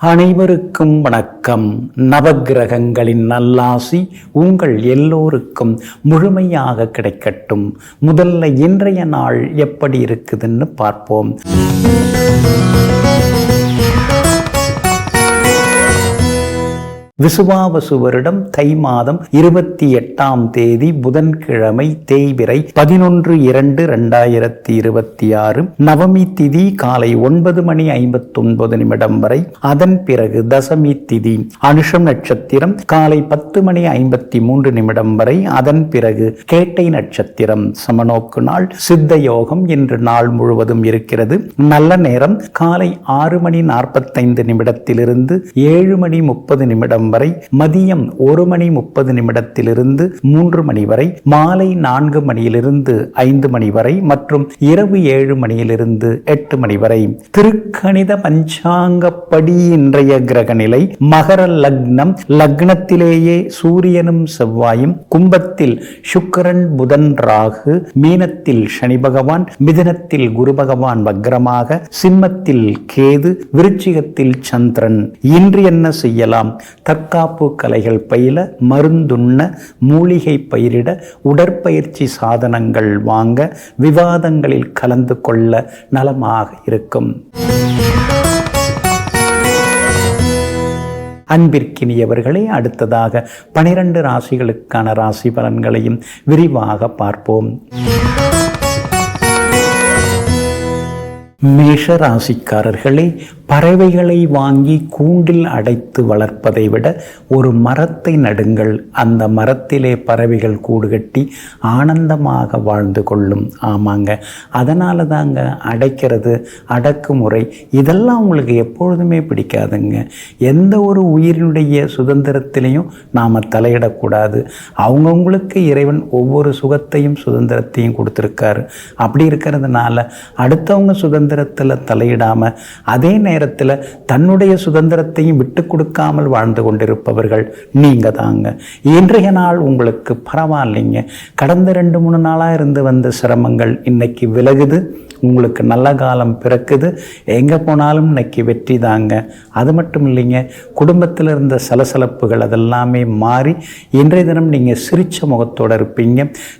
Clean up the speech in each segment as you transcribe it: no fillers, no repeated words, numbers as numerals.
அனைவருக்கும் வணக்கம். நவக்கிரகங்களின் நல்லாசி உங்கள் எல்லோருக்கும் முழுமையாக கிடைக்கட்டும். முதல்ல இன்றைய நாள் எப்படி இருக்குதுன்னு பார்ப்போம். விசுவாவசு வருடம் தை மாதம் 28ஆம் தேதி புதன்கிழமை, தேய்பிறை 11/2/2026. நவமி திதி காலை 9:59 வரை. அதன் பிறகு தசமி திதி அனுஷம் நட்சத்திரம் காலை 10:53 வரை. அதன் பிறகு கேட்டை நட்சத்திரம். சமநோக்கு நாள். சித்த யோகம் இன்று நாள் முழுவதும் இருக்கிறது. நல்ல நேரம் காலை 6:45 7:30 வரை, மதியம் 1:30 3 மணி வரை, மாலை 4 மணியிலிருந்து 5 மணி வரை மற்றும் இரவு 7 மணியிலிருந்து 8 மணி வரை. திருக்கணித பஞ்சாங்கப்படி இன்றைய கிரக நிலை: மகர லக்னம். லக்னத்திலேயே சூரியனும் செவ்வாயும், கும்பத்தில் சுக்கிரன் புதன் ராகு, மீனத்தில் சனி பகவான், மிதுனத்தில் குரு பகவான் வக்ரமாக, சிம்மத்தில் கேது, விருச்சிகத்தில் சந்திரன். இன்று என்ன செய்யலாம்? தற்காப்பு கலைகள் பயில, மருந்துண்ண, மூலிகை பயிரிட, உடற்பயிற்சி சாதனங்கள் வாங்க, விவாதங்களில் கலந்து கொள்ள நலமாக இருக்கும். அன்பிற்கினியவர்களே, அடுத்ததாக 12 ராசிகளுக்கான ராசி பலன்களையும் விரிவாக பார்ப்போம். மேஷ ராசிக்காரர்களே, பறவைகளை வாங்கி கூண்டில் அடைத்து வளர்ப்பதை விட ஒரு மரத்தை நடுங்கள். அந்த மரத்திலே பறவைகள் கூடு கட்டி ஆனந்தமாக வாழ்ந்து கொள்ளும். ஆமாங்க, அதனால தாங்க அடைக்கிறது, அடக்குமுறை இதெல்லாம் உங்களுக்கு எப்பொழுதுமே பிடிக்காதுங்க. எந்த ஒரு உயிரினுடைய சுதந்திரத்திலையும் நாம் தலையிடக்கூடாது. அவங்கவுங்களுக்கு இறைவன் ஒவ்வொரு சுகத்தையும் சுதந்திரத்தையும் கொடுத்துருக்காரு. அப்படி இருக்கிறதுனால அடுத்தவங்க சுதந்திரத்தில் தலையிடாமல் அதே நேரத்தில் தன்னுடைய சுதந்திரத்தையும் விட்டு கொடுக்காமல் வாழ்ந்து கொண்டிருப்பவர்கள் நீங்க தாங்க. இன்றைய நாள் உங்களுக்கு பரவாயில்லைங்க. கடந்த 2-3 நாளாக இருந்து வந்த சிரமங்கள் இன்னைக்கு விலகுது. உங்களுக்கு நல்ல காலம் பிறக்குது. எங்கே போனாலும் இன்னைக்கு வெற்றி தாங்க. அது மட்டும் இல்லைங்க, குடும்பத்தில் இருந்த சலசலப்புகள் அதெல்லாமே மாறி இன்றைய தினம் நீங்கள் சிரிச்ச முகத்தோடு இருப்பீங்க.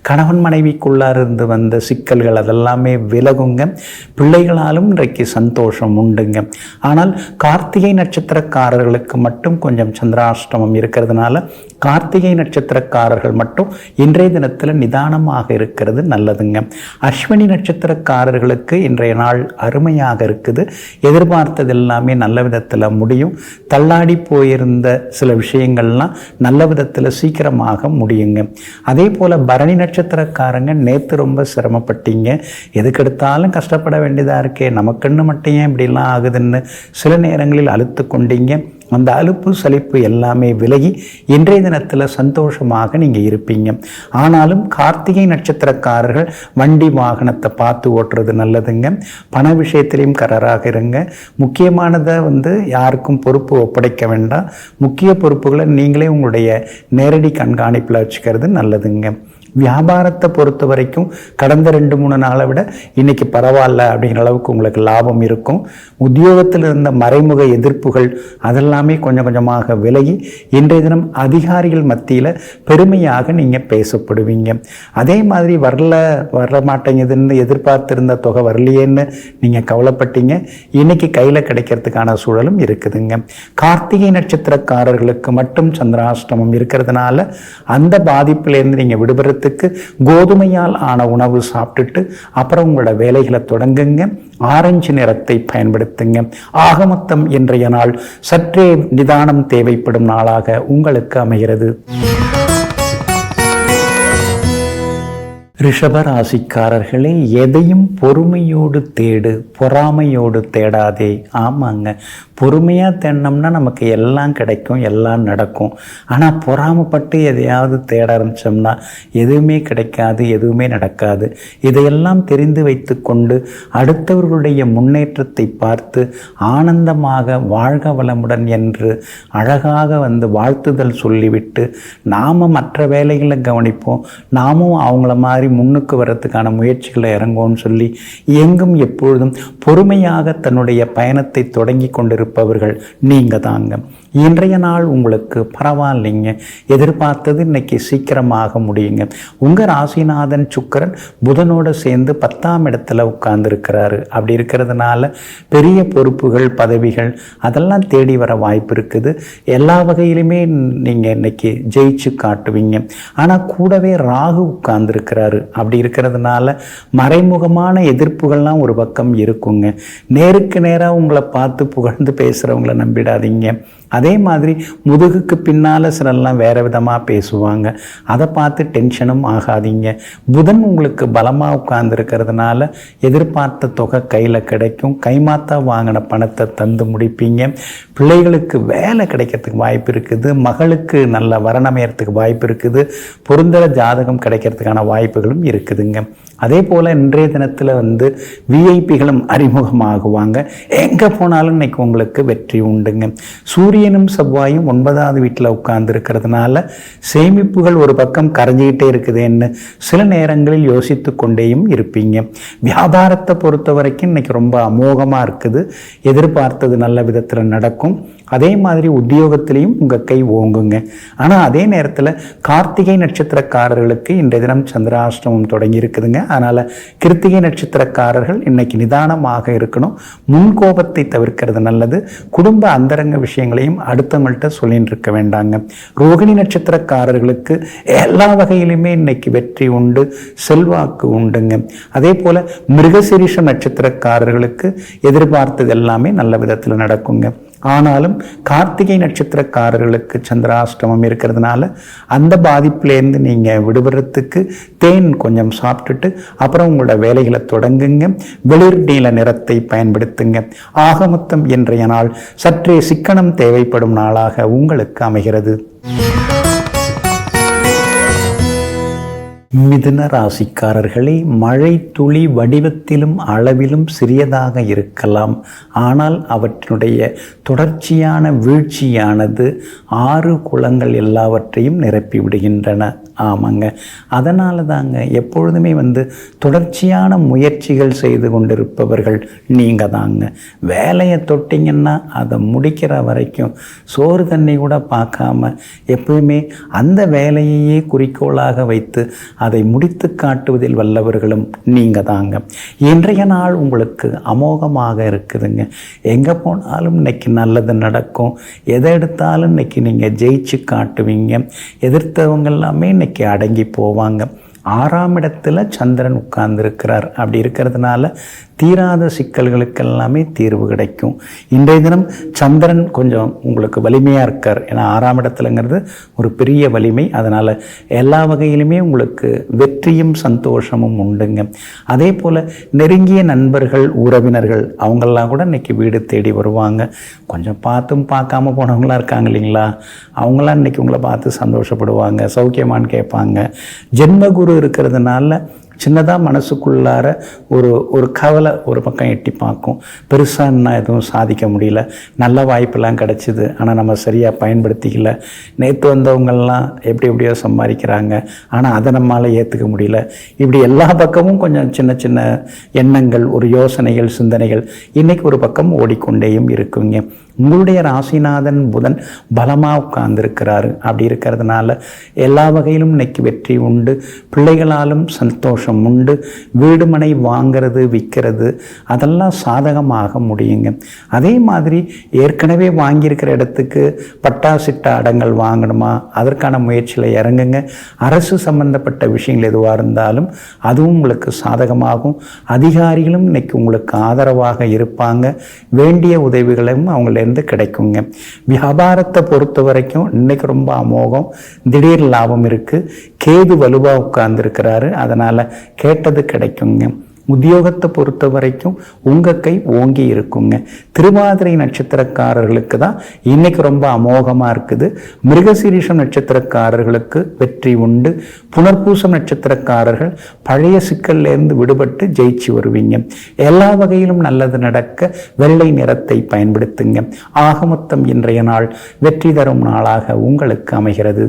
கணவன் மனைவிக்குள்ளார இருந்து வந்த சிக்கல்கள் அதெல்லாமே விலகுங்க. பிள்ளைகளாலும் இன்றைக்கு சந்தோஷம் உண்டுங்க. ஆனால் கார்த்திகை நட்சத்திரக்காரர்களுக்கு மட்டும் கொஞ்சம் சந்திராஷ்டமம் இருக்கிறதுனால கார்த்திகை நட்சத்திரக்காரர்கள் மட்டும் இன்றைய தினத்தில் நிதானமாக இருக்கிறது நல்லதுங்க. அஸ்வினி நட்சத்திரக்காரர்களுக்கு இன்றைய நாள் அருமையாக இருக்குது. எதிர்பார்த்தது எல்லாமே நல்ல விதத்தில் முடியும். தள்ளாடி போயிருந்த சில விஷயங்கள்லாம் நல்ல விதத்தில் சீக்கிரமாக முடியுங்க. அதே போல் பரணி நட்சத்திரக்காரங்க நேற்று ரொம்ப சிரமப்பட்டீங்க. எதுக்கெடுத்தாலும் கஷ்டப்பட வேண்டியதாக இருக்கே, நமக்குன்னு மட்டும் ஏன் இப்படிலாம் ஆகுதுன்னு சில நேரங்களில் அழுத்து கொண்டீங்க. அந்த அலுப்பு சலிப்பு எல்லாமே விலகி இன்றைய தினத்தில் சந்தோஷமாக நீங்கள் இருப்பீங்க. ஆனாலும் கார்த்திகை நட்சத்திரக்காரர்கள் வண்டி வாகனத்தை பார்த்து ஓட்டுறது நல்லதுங்க. பண விஷயத்திலையும் கராராக இருங்க. முக்கியமானதை யாருக்கும் பொறுப்பு ஒப்படைக்க வேண்டாம். முக்கிய பொறுப்புகளை நீங்களே உங்களுடைய நேரடி கண்காணிப்பில் வச்சுக்கிறது நல்லதுங்க. வியாபாரத்தை பொறுத்த வரைக்கும் கடந்த 2-3 நாளை விட இன்னைக்கு பரவாயில்ல அப்படிங்கிற அளவுக்கு உங்களுக்கு லாபம் இருக்கும். உத்தியோகத்தில் இருந்த மறைமுக எதிர்ப்புகள் அதெல்லாமே கொஞ்சம் கொஞ்சமாக விலகி இன்றைய தினம் அதிகாரிகள் மத்தியில் பெருமையாக நீங்கள் பேசப்படுவீங்க. அதே மாதிரி வர மாட்டேங்குதுன்னு எதிர்பார்த்திருந்த தொகை வரலையேன்னு நீங்கள் கவலைப்பட்டீங்க. இன்னைக்கு கையில் கிடைக்கிறதுக்கான சூழலும் இருக்குதுங்க. கார்த்திகை நட்சத்திரக்காரர்களுக்கு மட்டும் சந்திராஷ்டமம் இருக்கிறதுனால அந்த பாதிப்பிலேருந்து நீங்கள் விடுபடுறது கோதுமையால் ஆன உணவு சாப்பிட்டுட்டு அப்புறம் உங்களோட வேலைகளை தொடங்குங்க. ஆரஞ்சு நிறத்தை பயன்படுத்துங்க. ஆகமொத்தம் இன்றைய நாள் சற்றே நிதானம் தேவைப்படும் நாளாக உங்களுக்கு அமைகிறது. ரிஷபராசிக்காரர்களே, எதையும் பொறுமையோடு தேடு, பொறாமையோடு தேடாதே. ஆமாங்க, பொறுமையாக தேடினோம்னா நமக்கு எல்லாம் கிடைக்கும், எல்லாம் நடக்கும். ஆனால் பொறாமைப்பட்டு எதையாவது தேட ஆரம்பித்தோம்னா எதுவுமே கிடைக்காது, எதுவுமே நடக்காது. இதையெல்லாம் தெரிந்து வைத்து கொண்டு அடுத்தவர்களுடைய முன்னேற்றத்தை பார்த்து ஆனந்தமாக வாழ்க வளமுடன் என்று அழகாக வாழ்த்துதல் சொல்லிவிட்டு நாம் மற்ற வேலைகளை கவனிப்போம். நாமும் அவங்கள மாதிரி முன்னுக்கு வரத்துக்கான முயற்சிகளை இறங்குவோம்னு சொல்லி எங்கும் எப்பொழுதும் பொறுமையாக தன்னுடைய பயணத்தை தொடங்கி கொண்டிருப்ப கொண்டிருப்பவர்கள் நீங்கள் தாங்க. இன்றைய நாள் உங்களுக்கு பரவாயில்லைங்க, எதிர்பார்த்தது இன்னைக்கு சீக்கிரமாக முடியுங்க. உங்கள் ராசிநாதன் சுக்கிரன் புதனோடு சேர்ந்து 10ஆம் இடத்துல உட்கார்ந்துருக்கிறாரு. அப்படி இருக்கிறதுனால பெரிய பொறுப்புகள், பதவிகள் அதெல்லாம் தேடி வர வாய்ப்பு இருக்குது. எல்லா வகையிலுமே நீங்கள் இன்னைக்கு ஜெயிச்சு காட்டுவீங்க. ஆனால் கூடவே ராகு உட்கார்ந்துருக்கிறாரு. அப்படி இருக்கிறதுனால மறைமுகமான எதிர்ப்புகள்லாம் ஒரு பக்கம் இருக்குங்க. நேருக்கு நேராக உங்களை பார்த்து புகழ்ந்து பேசுகிறவங்கள நம்பிடாதீங்க. அதே மாதிரி முதுகுக்கு பின்னால் சிலர்லாம் வேறு விதமாக பேசுவாங்க. அதை பார்த்து டென்ஷனும் ஆகாதீங்க. புதன் உங்களுக்கு பலமாக உட்கார்ந்துருக்கிறதுனால எதிர்பார்த்த தொகை கையில் கிடைக்கும். கைமாத்தா வாங்கின பணத்தை தந்து முடிப்பீங்க. பிள்ளைகளுக்கு வேலை கிடைக்கிறதுக்கு வாய்ப்பு இருக்குது. மகளுக்கு நல்ல வரணமையறதுக்கு வாய்ப்பு இருக்குது. பொருந்தர ஜாதகம் கிடைக்கிறதுக்கான வாய்ப்புகளும் இருக்குதுங்க. அதே போல் இன்றைய தினத்தில் விஐபிகளும் அறிமுகமாகுவாங்க. எங்கே போனாலும் இன்னைக்கு உங்களுக்கு வெற்றி உண்டுங்க. சூரியனும் செவ்வாயும் 9வது வீட்டில் உட்கார்ந்து இருக்கிறதுனால சேமிப்புகள் ஒரு பக்கம் கரைஞ்சிக்கிட்டே இருக்குதுன்னு சில நேரங்களில் யோசித்து கொண்டேயும் இருப்பீங்க. வியாபாரத்தை பொறுத்த வரைக்கும் இன்னைக்கு ரொம்ப அமோகமாக இருக்குது. எதிர்பார்த்தது நல்ல விதத்தில் நடக்கும். அதே மாதிரி உத்தியோகத்திலையும் உங்கள் கை ஓங்குங்க. ஆனால் அதே நேரத்தில் கார்த்திகை நட்சத்திரக்காரர்களுக்கு இன்றைய தினம் சந்திராஷ்டமம் தொடங்கி இருக்குதுங்க. அதனால் கிருத்திகை நட்சத்திரக்காரர்கள் இன்னைக்கு நிதானமாக இருக்கணும். முன்கோபத்தை தவிர்க்கிறது நல்லது. குடும்ப அந்தரங்க விஷயங்களையும் அடுத்தவங்கள்ட்ட சொல்லிட்டு இருக்க வேண்டாங்க. ரோகிணி நட்சத்திரக்காரர்களுக்கு எல்லா வகையிலுமே இன்னைக்கு வெற்றி உண்டு, செல்வாக்கு உண்டுங்க. அதே போல மிருகசீரிஷம் நட்சத்திரக்காரர்களுக்கு எதிர்பார்த்தது எல்லாமே நல்ல விதத்தில் நடக்குங்க. ஆனாலும் கார்த்திகை நட்சத்திரக்காரர்களுக்கு சந்திராஷ்டமம் இருக்கிறதுனால அந்த பாதிப்புலேருந்து நீங்கள் விடுபடுறதுக்கு தேன் கொஞ்சம் சாப்பிட்டுட்டு அப்புறம் உங்களோட வேலைகளை தொடங்குங்க. வெளிர் நீல நிறத்தை பயன்படுத்துங்க. ஆகமொத்தம் இன்றைய நாள் சற்றே சிக்கனம் தேவைப்படும் நாளாக உங்களுக்கு அமைகிறது. மிதுன ராசிக்காரர்களே, மழை துளி வடிவத்திலும் அளவிலும் சிறியதாக இருக்கலாம். ஆனால் அவற்றினுடைய தொடர்ச்சியான வீழ்ச்சியானது ஆறு குளங்கள் எல்லாவற்றையும் நிரப்பி விடுகின்றன. ஆமாங்க, அதனால தாங்க எப்பொழுதுமே தொடர்ச்சியான முயற்சிகள் செய்து கொண்டிருப்பவர்கள் நீங்கள் தாங்க. வேலையை தொட்டிங்கன்னா அதை முடிக்கிற வரைக்கும் சோறு தண்ணி கூட பார்க்காம எப்பவுமே அந்த வேலையையே குறிக்கோளாக வைத்து அதை முடித்து காட்டுவதில் வல்லவர்களும் நீங்கள் தாங்க. இன்றைய நாள் உங்களுக்கு அமோகமாக இருக்குதுங்க. எங்கே போனாலும் இன்னைக்கு நல்லது நடக்கும். எதை எடுத்தாலும் இன்னைக்கு நீங்கள் ஜெயிச்சு காட்டுவீங்க. எதிர்த்தவங்க எல்லாமே இன்னைக்கு அடங்கி போவாங்க. 6ஆம் இடத்துல சந்திரன் உட்கார்ந்துருக்கிறார். அப்படி இருக்கிறதுனால தீராத சிக்கல்களுக்கெல்லாமே தீர்வு கிடைக்கும். இன்றைய தினம் சந்திரன் கொஞ்சம் உங்களுக்கு வலிமையாக இருக்கார். ஏன்னா 6ஆம் இடத்துலங்கிறது ஒரு பெரிய வலிமை. அதனால் எல்லா வகையிலுமே உங்களுக்கு வெற்றியும் சந்தோஷமும் உண்டுங்க. அதே போல் நெருங்கிய நண்பர்கள், உறவினர்கள் அவங்கெல்லாம் கூட இன்றைக்கி வீடு தேடி வருவாங்க. கொஞ்சம் பார்த்தும் பார்க்காம போனவங்களாம் இருக்காங்க இல்லைங்களா, அவங்களாம் இன்றைக்கி உங்களை பார்த்து சந்தோஷப்படுவாங்க, சௌக்கியமானு கேட்பாங்க. ஜென்மகுரு இருக்கிறதுனால சின்னதாக மனசுக்குள்ளார ஒரு கவலை ஒரு பக்கம் எட்டி பார்க்கும். பெருசாக என்ன எதுவும் சாதிக்க முடியல, நல்ல வாய்ப்பெல்லாம் கிடச்சிது, ஆனால் நம்ம சரியாக பயன்படுத்திக்கல. நேற்று வந்தவங்கள்லாம் எப்படியோ சம்பாதிக்கிறாங்க, ஆனால் அதை நம்மளால் ஏற்றுக்க முடியல. இப்படி எல்லா பக்கமும் கொஞ்சம் சின்ன சின்ன எண்ணங்கள், ஒரு யோசனைகள், சிந்தனைகள் இன்றைக்கி ஒரு பக்கம் ஓடிக்கொண்டேயும் இருக்குங்க. உங்களுடைய ராசிநாதன் புதன் பலமாக உட்கார்ந்துருக்கிறாரு. அப்படி இருக்கிறதுனால எல்லா வகையிலும் இன்னைக்கு வெற்றி உண்டு. பிள்ளைகளாலும் சந்தோஷம் உண்டு. வீடு மனை வாங்கிறது, விற்கிறது அதெல்லாம் சாதகமாக முடியுங்க. அதே மாதிரி ஏற்கனவே வாங்கியிருக்கிற இடத்துக்கு பட்டா சிட்டா அடங்கல் வாங்கணுமா, அதற்கான முயற்சியில் இறங்குங்க. அரசு சம்பந்தப்பட்ட விஷயங்கள் எதுவாக இருந்தாலும் அதுவும் உங்களுக்கு சாதகமாகும். அதிகாரிகளும் இன்னைக்கு உங்களுக்கு ஆதரவாக இருப்பாங்க. வேண்டிய உதவிகளும் அவங்கள கிடைக்குங்க. வியாபாரத்தை பொறுத்த வரைக்கும் இன்னைக்கு ரொம்ப அமோகம். திடீர் லாபம் இருக்கு. கேது வலுவா உட்கார்ந்து இருக்கிறாரு. அதனால கேட்டது கிடைக்குங்க. உத்தியோகத்தை பொறுத்த வரைக்கும் உங்கள் கை ஓங்கி இருக்குங்க. திருவாதிரை நட்சத்திரக்காரர்களுக்கு தான் இன்னைக்கு ரொம்ப அமோகமாக இருக்குது. மிருகசீரிஷம் நட்சத்திரக்காரர்களுக்கு வெற்றி உண்டு. புனர்பூசம் நட்சத்திரக்காரர்கள் பழைய சிக்கல்லேருந்து விடுபட்டு ஜெயிச்சு வருவீங்க. எல்லா வகையிலும் நல்லது நடக்க வெள்ளை நிறத்தை பயன்படுத்துங்க. ஆகமொத்தம் இன்றைய நாள் வெற்றி தரும் நாளாக உங்களுக்கு அமைகிறது.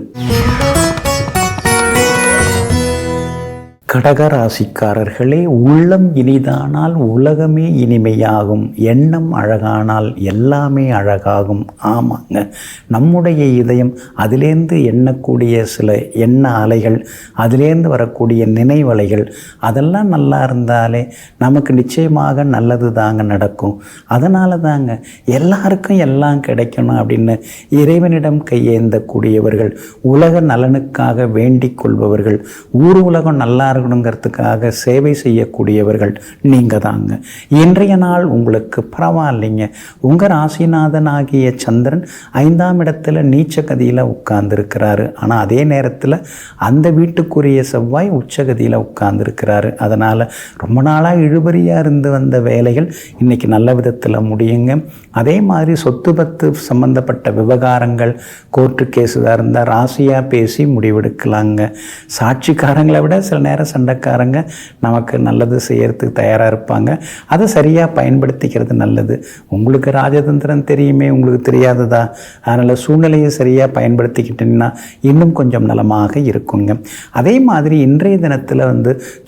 கடகராசிக்காரர்களே, உள்ளம் இனிதானால் உலகமே இனிமையாகும், எண்ணம் அழகானால் எல்லாமே அழகாகும். ஆமாங்க, நம்முடைய இதயம் அதிலேருந்து எண்ணக்கூடிய சில எண்ண அலைகள், அதிலேருந்து வரக்கூடிய நினைவலைகள், அதெல்லாம் நல்லா இருந்தாலே நமக்கு நிச்சயமாக நல்லது தாங்க நடக்கும். அதனால தாங்க எல்லாருக்கும் எல்லாம் கிடைக்கணும் அப்படின்னு இறைவனிடம் கையேந்தக்கூடியவர்கள், உலக நலனுக்காக வேண்டிக் கொள்பவர்கள், ஊர் உலகம் நல்லா இருக்கணுங்கிறதுக்காக சேவை செய்யக்கூடியவர்கள் நீங்கள் தாங்க. இன்றைய நாள் உங்களுக்கு பரவாயில்லைங்க. உங்கள் ராசிநாதன் ஆகிய சந்திரன் 5ஆம் இடத்துல நீச்ச கதியில் உட்கார்ந்துருக்கிறாரு. ஆனால் அதே நேரத்தில் அந்த வீட்டுக்குரிய செவ்வாய் உச்சகதியில் உட்கார்ந்துருக்கிறாரு. அதனால் ரொம்ப நாளாக இழுபறியாக இருந்து வந்த வேலைகள் இன்றைக்கி நல்ல விதத்தில் முடியுங்க. அதே மாதிரி சொத்து பத்து சம்பந்தப்பட்ட விவகாரங்கள், கோர்ட்டு கேஸுதாக இருந்தால் ராசியாக பேசி முடிவெடுக்கலாங்க. சாட்சிக்காரங்களை விட சில நேரம் சண்டைக்காரங்க நமக்கு நல்லது செய்யறதுக்கு தயாராக இருப்பாங்க. அதை சரியாக பயன்படுத்திக்கிறது நல்லது. உங்களுக்கு ராஜதந்திரம் தெரியுமே, உங்களுக்கு தெரியாததா? அதனால் சூழ்நிலையை சரியாக பயன்படுத்திக்கிட்டீங்கன்னா இன்னும் கொஞ்சம் நலமாக இருக்குங்க. அதே மாதிரி இன்றைய தினத்தில்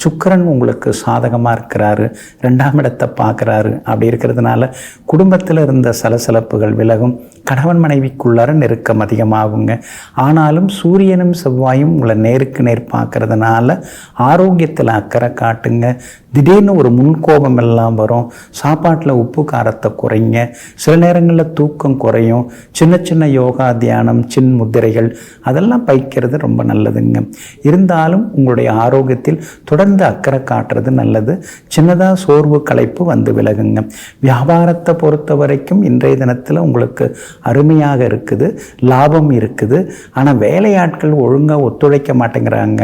சுக்கிரன் உங்களுக்கு சாதகமாக இருக்கிறாரு, 2ஆம் இடத்தை பார்க்குறாரு. அப்படி இருக்கிறதுனால குடும்பத்தில் இருந்த சலசலப்புகள் விலகும், கணவன் மனைவிக்குள்ளார நெருக்கம் அதிகமாகுங்க. ஆனாலும் சூரியனும் செவ்வாயும் உங்களை நேருக்கு நேர் பார்க்கறதுனால ஆரோக்கியத்தில் அக்கறை காட்டுங்க. திடீர்னு ஒரு முன்கோபம் எல்லாம் வரும். சாப்பாட்டில் உப்பு காரத்தை குறைங்க. சில நேரங்களில் தூக்கம் குறையும். சின்ன சின்ன யோகா, தியானம், சின் முத்திரைகள் அதெல்லாம் பயிக்கிறது ரொம்ப நல்லதுங்க. இருந்தாலும் உங்களுடைய ஆரோக்கியத்தில் தொடர்ந்து அக்கறை காட்டுறது நல்லது. சின்னதாக சோர்வு களைப்பு வந்து விலகுங்க. வியாபாரத்தை பொறுத்த வரைக்கும் இன்றைய தினத்தில் உங்களுக்கு அருமையாக இருக்குது, லாபம் இருக்குது. ஆனால் வேலையாட்கள் ஒழுங்காக ஒத்துழைக்க மாட்டேங்கிறாங்க,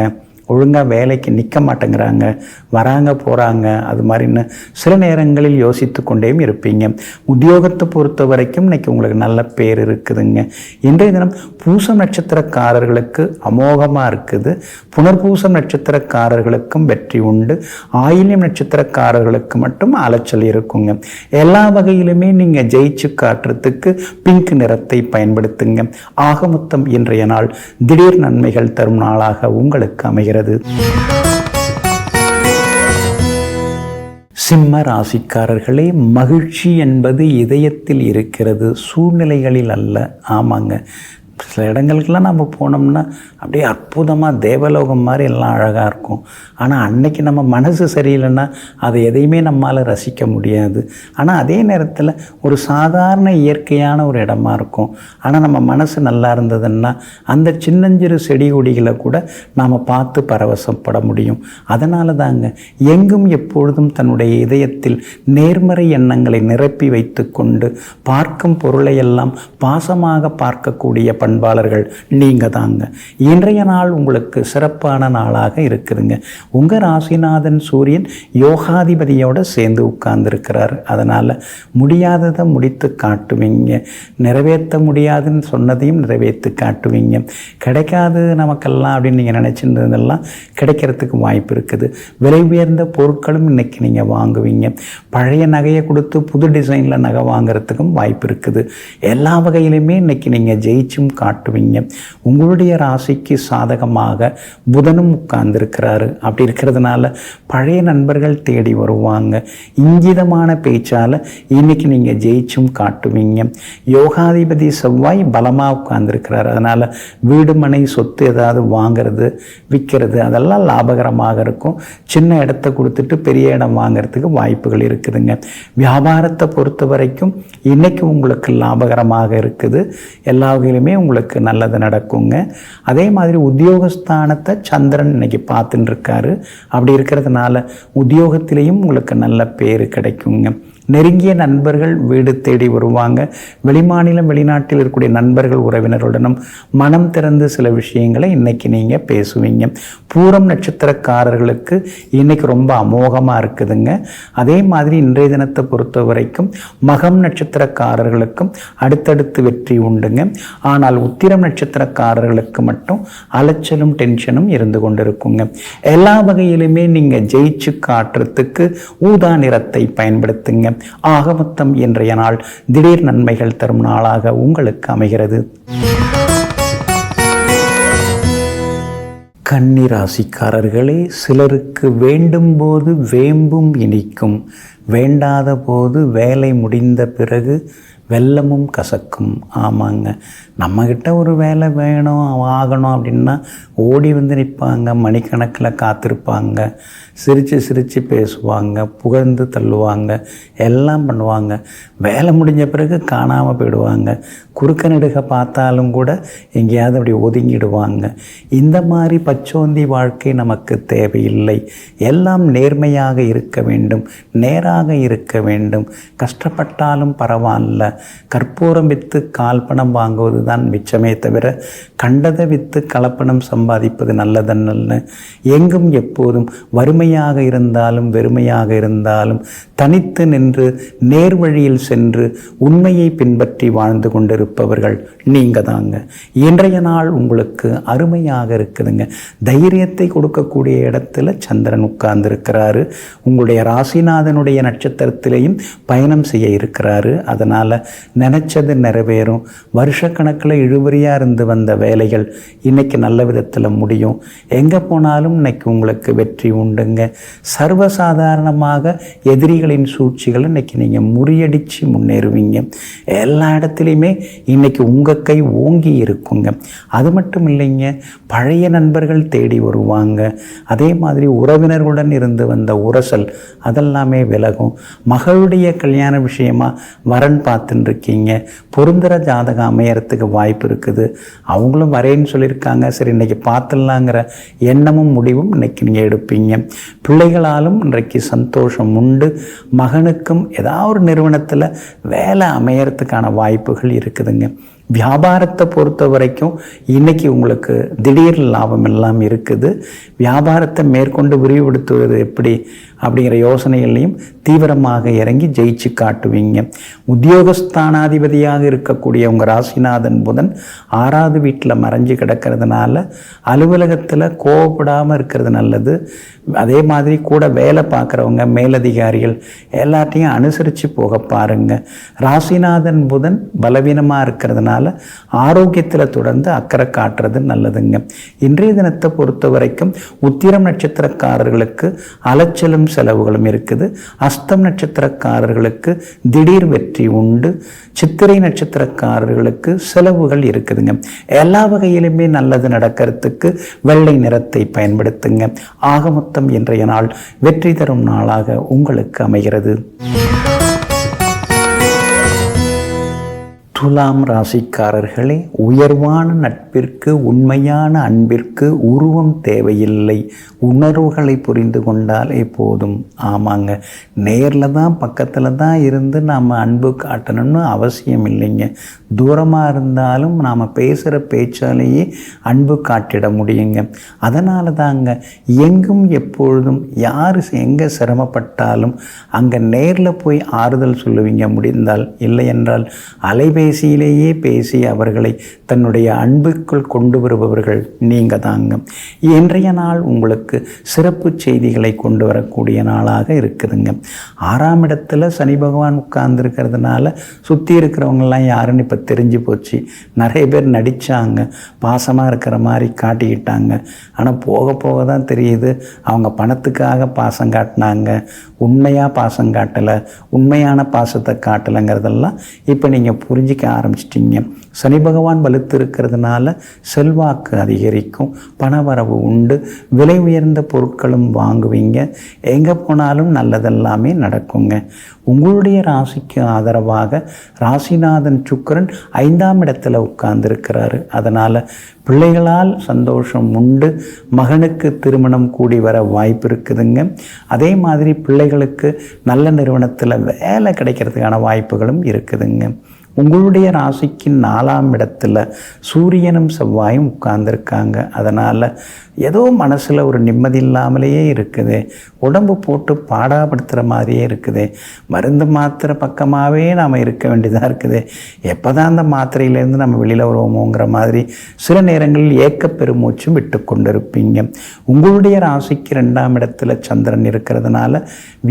ஒழுங்காக வேலைக்கு நிற்க மாட்டேங்கிறாங்க, வராங்க போகிறாங்க. அது மாதிரின்னு சில நேரங்களில் யோசித்து கொண்டேயும் இருப்பீங்க. உத்தியோகத்தை பொறுத்த வரைக்கும் இன்றைக்கி உங்களுக்கு நல்ல பேர் இருக்குதுங்க. இன்றைய தினம் பூசம் நட்சத்திரக்காரர்களுக்கு அமோகமாக இருக்குது. புனர்பூசம் நட்சத்திரக்காரர்களுக்கும் வெற்றி உண்டு. ஆயில்யம் நட்சத்திரக்காரர்களுக்கு மட்டும் அலைச்சல் இருக்குங்க. எல்லா வகையிலுமே நீங்கள் ஜெயிச்சு காட்டுறதுக்கு பிங்க் நிறத்தை பயன்படுத்துங்க. ஆக மொத்தம் இன்றைய நாள் திடீர் நன்மைகள் தரும் நாளாக உங்களுக்கு அமைகிறது. சிம்ம ராசிக்காரர்களே, மகிழ்ச்சி என்பது இதயத்தில் இருக்கிறது, சூழ்நிலைகளில் அல்ல. ஆமாங்க, சில இடங்களுக்கெல்லாம் நம்ம போனோம்னா அப்படியே அற்புதமாக தேவலோகம் மாதிரி எல்லாம் அழகாக இருக்கும். ஆனால் அன்னைக்கு நம்ம மனசு சரியில்லைன்னா அதை எதையுமே நம்மால் ரசிக்க முடியாது. ஆனால் அதே நேரத்தில் ஒரு சாதாரண இயற்கையான ஒரு இடமா இருக்கும். ஆனால் நம்ம மனசு நல்லா இருந்ததுன்னா அந்த சின்னஞ்சிறு செடி கொடிகளை கூட நாம் பார்த்து பரவசப்பட முடியும். அதனால தாங்க எங்கும் எப்பொழுதும் தன்னுடைய இதயத்தில் நேர்மறை எண்ணங்களை நிரப்பி வைத்து கொண்டு பார்க்கும் பொருளையெல்லாம் பாசமாக பார்க்கக்கூடிய பண்பாளர்கள் நீங்கள் தாங்க. இன்றைய நாள் உங்களுக்கு சிறப்பான நாளாக இருக்குதுங்க. உங்கள் ராசிநாதன் சூரியன் யோகாதிபதியோடு சேர்ந்து உட்கார்ந்துருக்கிறார். அதனால் முடியாததை முடித்து காட்டுவீங்க, நிறைவேற்ற முடியாதுன்னு சொன்னதையும் நிறைவேற்றி காட்டுவீங்க. கிடைக்காது நமக்கெல்லாம் அப்படின்னு நீங்கள் நினச்சிருந்ததெல்லாம் கிடைக்கிறதுக்கு வாய்ப்பு இருக்குது. விலை உயர்ந்த பொருட்களும் இன்றைக்கி நீங்கள் வாங்குவீங்க. பழைய நகையை கொடுத்து புது டிசைனில் நகை வாங்கிறதுக்கும் வாய்ப்பு இருக்குது. எல்லா வகையிலுமே இன்றைக்கி நீங்கள் ஜெயிச்சும் காட்டுவீங்க. உங்களுடைய ராசிக்கு சாதகமாக புதனும் உட்கார்ந்துருக்கிறாரு. அப்படி இருக்கிறதுனால பழைய நண்பர்கள் தேடி வருவாங்க. இங்கிதமான பேச்சால் இன்னைக்கு நீங்கள் ஜெயிச்சும் காட்டுவீங்க. யோகாதிபதி செவ்வாய் பலமாக உட்கார்ந்துருக்கிறார். அதனால் வீடு மனை சொத்து ஏதாவது வாங்கிறது விற்கிறது அதெல்லாம் லாபகரமாக இருக்கும். சின்ன இடத்த கொடுத்துட்டு பெரிய இடம் வாங்கிறதுக்கு வாய்ப்புகள் இருக்குதுங்க. வியாபாரத்தை பொறுத்த வரைக்கும் இன்னைக்கு உங்களுக்கு லாபகரமாக இருக்குது. எல்லா வகையிலுமே உங்களுக்கு நல்லது நடக்குங்க. அதே மாதிரி உத்தியோகஸ்தானத்தை சந்திரன் இன்னைக்கு பார்த்துட்டு இருக்காரு. அப்படி இருக்கிறதுனால உத்தியோகத்திலையும் உங்களுக்கு நல்ல பேர் கிடைக்குங்க. நெருங்கிய நண்பர்கள் வீடு தேடி வருவாங்க. வெளிமாநிலம் வெளிநாட்டில் இருக்கக்கூடிய நண்பர்கள் உறவினருடனும் மனம் திறந்து சில விஷயங்களை இன்னைக்கு நீங்கள் பேசுவீங்க. பூரம் நட்சத்திரக்காரர்களுக்கு இன்னைக்கு ரொம்ப அமோகமாக இருக்குதுங்க. அதே மாதிரி இன்றைய தினத்தை பொறுத்த வரைக்கும் மகம் நட்சத்திரக்காரர்களுக்கும் அடுத்தடுத்து வெற்றி உண்டுங்க. ஆனால் உத்திரம் நட்சத்திரக்காரர்களுக்கு மட்டும் அலைச்சலும் டென்ஷனும் இருந்து கொண்டிருக்குங்க. எல்லா வகையிலுமே நீங்கள் ஜெயிச்சு காட்டுறதுக்கு ஊதா நிறத்தை பயன்படுத்துங்க. ஆக மொத்தம் இன்றைய நாள் திடீர் நன்மைகள் தரும் நாளாக உங்களுக்கு அமைகிறது. கன்னி ராசிக்காரர்களே, சிலருக்கு வேண்டும் போது வேம்பும் இனிக்கும், வேண்டாத போது வேலை முடிந்த பிறகு வெல்லமும் கசக்கும். ஆமாங்க, நம்மக்கிட்ட ஒரு வேலை வேணும் ஆகணும் அப்படின்னா ஓடி வந்து நிற்பாங்க, மணிக்கணக்கில் காத்திருப்பாங்க, சிரித்து பேசுவாங்க, புகழ்ந்து தள்ளுவாங்க, எல்லாம் பண்ணுவாங்க. வேலை முடிஞ்ச பிறகு காணாமல் போயிடுவாங்க. குறுக்க நெடுக பார்த்தாலும் கூட எங்கேயாவது அப்படி ஒதுங்கிடுவாங்க. இந்த மாதிரி பச்சோந்தி வாழ்க்கை நமக்கு தேவையில்லை. எல்லாம் நேர்மையாக இருக்க வேண்டும், நேராக இருக்க வேண்டும். கஷ்டப்பட்டாலும் பரவாயில்ல, கற்பூரம் விற்று கால்பணம் வாங்குவது தான் மிச்சமே தவிர கண்டதை விற்று கலப்பணம் சம்பாதிப்பது நல்லதல்ல. எங்கும் எப்போதும் வறுமையாக இருந்தாலும் வெறுமையாக இருந்தாலும் தனித்து நின்று நேர்வழியில் சென்று உண்மையை பின்பற்றி வாழ்ந்து கொண்டிருப்பவர்கள் நீங்கள் தாங்க. இன்றைய நாள் உங்களுக்கு அருமையாக இருக்குதுங்க. தைரியத்தை கொடுக்கக்கூடிய இடத்துல சந்திரன் உட்கார்ந்துருக்கிறாரு. உங்களுடைய ராசிநாதனுடைய நட்சத்திரத்திலையும் பயணம் செய்ய இருக்கிறாரு. அதனால் நினச்சது நிறைவேறும். வருஷக்கணக்கில் இழுபறியாக இருந்து வந்த வேலைகள் இன்னைக்கு நல்ல விதத்தில் முடியும். எங்கே போனாலும் இன்னைக்கு உங்களுக்கு வெற்றி உண்டுங்க. சர்வசாதாரணமாக எதிரிகளின் சூழ்ச்சிகளை இன்னைக்கு நீங்கள் முறியடித்து முன்னேறுவீங்க. எல்லா இடத்துலையுமே இன்னைக்கு உங்கள் கை ஓங்கி இருக்குங்க. அது மட்டும் இல்லைங்க, பழைய நண்பர்கள் தேடி வருவாங்க. அதே மாதிரி உறவினர்களுடன் இருந்து வந்த உரசல் அதெல்லாமே விலகும். மகளுடைய கல்யாண விஷயமா வரன் பார்த்துட்டு இருக்கீங்க, பொருந்துற ஜாதகம் அமையறதுக்கு வாய்ப்பு இருக்குது. அவங்களும் வரேன்னு சொல்லியிருக்காங்க, சரி இன்னைக்கு பார்த்துடலாங்கிற எண்ணமும் முடிவும் இன்னைக்கு நீங்கள் எடுப்பீங்க. பிள்ளைகளாலும் இன்றைக்கு சந்தோஷம் உண்டு. மகனுக்கும் ஏதாவது ஒரு நிறுவனத்தில் வேலை அமையறதுக்கான வாய்ப்புகள் இருக்குதுங்க. வியாபாரத்தை பொறுத்த வரைக்கும் இன்றைக்கி உங்களுக்கு திடீர் லாபம் எல்லாம் இருக்குது. வியாபாரத்தை மேற்கொண்டு விரிவுபடுத்துவது எப்படி அப்படிங்கிற யோசனைகளையும் தீவிரமாக இறங்கி ஜெயிச்சு காட்டுவீங்க. உத்தியோகஸ்தானாதிபதியாக இருக்கக்கூடிய உங்கள் ராசிநாதன் புதன் 6வது வீட்டில் மறைஞ்சு கிடக்கிறதுனால அலுவலகத்தில் கோவப்படாமல் இருக்கிறது நல்லது. அதே மாதிரி கூட வேலை பார்க்குறவங்க மேலதிகாரிகள் எல்லாத்தையும் அனுசரித்து போக பாருங்கள். ராசிநாதன் புதன் பலவீனமாக இருக்கிறதுனால ஆரோக்கியத்தில் தொடர்ந்து அக்கறை காட்டுறது நல்லதுங்க. இன்றைய தினத்தை பொறுத்த வரைக்கும் உத்திரம் நட்சத்திரக்காரர்களுக்கு அலைச்சலும் செலவுகளும் இருக்குது. அஸ்தம் நட்சத்திரக்காரர்களுக்கு திடீர் வெற்றி உண்டு. சித்திரை நட்சத்திரக்காரர்களுக்கு செலவுகள் இருக்குதுங்க. எல்லா வகையிலுமே நல்லது நடக்கிறதுக்கு வெள்ளை நிறத்தை பயன்படுத்துங்க. ஆக மொத்தம் இன்றைய நாள் வெற்றி தரும் நாளாக உங்களுக்கு அமைகிறது. துலாம் ராசிக்காரர்களே, உயர்வான நட்பிற்கு உண்மையான அன்பிற்கு உருவம் தேவையில்லை, உணர்வுகளை புரிந்து கொண்டாலே போதும். ஆமாங்க, நேரில் தான் பக்கத்தில் தான் இருந்து நாம் அன்பு காட்டணும்னு அவசியம் இல்லைங்க. தூரமாக இருந்தாலும் நாம் பேசுகிற பேச்சாலேயே அன்பு காட்டிட முடியுங்க. அதனால தாங்க எங்கும் எப்பொழுதும் யார் எங்கே சிரமப்பட்டாலும் அங்கே நேரில் போய் ஆறுதல் சொல்லுவீங்க முடிந்தால். இல்லை என்றால் அலைபேசியிலேயே பேசி அவர்களை தன்னுடைய அன்புக்குள் கொண்டு வருபவர்கள் நீங்கள் தாங்க. இன்றைய நாள் உங்களுக்கு சிறப்பு செய்திகளை கொண்டு வரக்கூடிய நாளாக இருக்குதுங்க. 6ஆம் இடத்துல சனி பகவான் உட்கார்ந்துருக்கிறதுனால சுற்றி இருக்கிறவங்கெல்லாம் யாருன்னு இப்போ தெரிஞ்சு போச்சு. நிறைய பேர் நடித்தாங்க, பாசமாக இருக்கிற மாதிரி காட்டிக்கிட்டாங்க. ஆனால் போக போக தான் தெரியுது அவங்க பணத்துக்காக பாசம் காட்டினாங்க, உண்மையாக பாசம் காட்டலை, உண்மையான பாசத்தை காட்டலைங்கிறதெல்லாம் இப்போ நீங்கள் புரிஞ்சிக்க ஆரம்பிச்சிட்டிங்க. சனி பகவான் வலுத்து இருக்கிறதுனால செல்வாக்கு அதிகரிக்கும், பணவரவு உண்டு, விலை உயர்ந்த பொருட்களும் வாங்குவீங்க. எங்கே போனாலும் நல்லதெல்லாமே நடக்குங்க. உங்களுடைய ராசிக்கு ஆதரவாக ராசிநாதன் சுக்கிரன் 5ஆம் இடத்துல உட்கார்ந்துருக்கிறாரு. அதனால் பிள்ளைகளால் சந்தோஷம் உண்டு. மகனுக்கு திருமணம் கூடி வர வாய்ப்பு இருக்குதுங்க. அதே மாதிரி பிள்ளைகளுக்கு நல்ல நிறுவனத்தில் வேலை கிடைக்கிறதுக்கான வாய்ப்புகளும் இருக்குதுங்க. உங்களுடைய ராசிக்கு 4ஆம் இடத்துல சூரியனும் செவ்வாயும் உட்கார்ந்துருக்காங்க. அதனால் ஏதோ மனசில் ஒரு நிம்மதி இல்லாமலேயே இருக்குது, உடம்பு போட்டு பாடாப்படுத்துகிற மாதிரியே இருக்குது, மருந்து மாத்திரை பக்கமாகவே நாம் இருக்க வேண்டியதாக இருக்குது, எப்போ தான் அந்த மாத்திரையிலேருந்து நம்ம வெளியில் வருவோமோங்கிற மாதிரி சில நேரங்களில் ஏக்க பெருமூச்சும் விட்டு கொண்டு இருப்பீங்க. உங்களுடைய ராசிக்கு 2ஆம் இடத்துல சந்திரன் இருக்கிறதுனால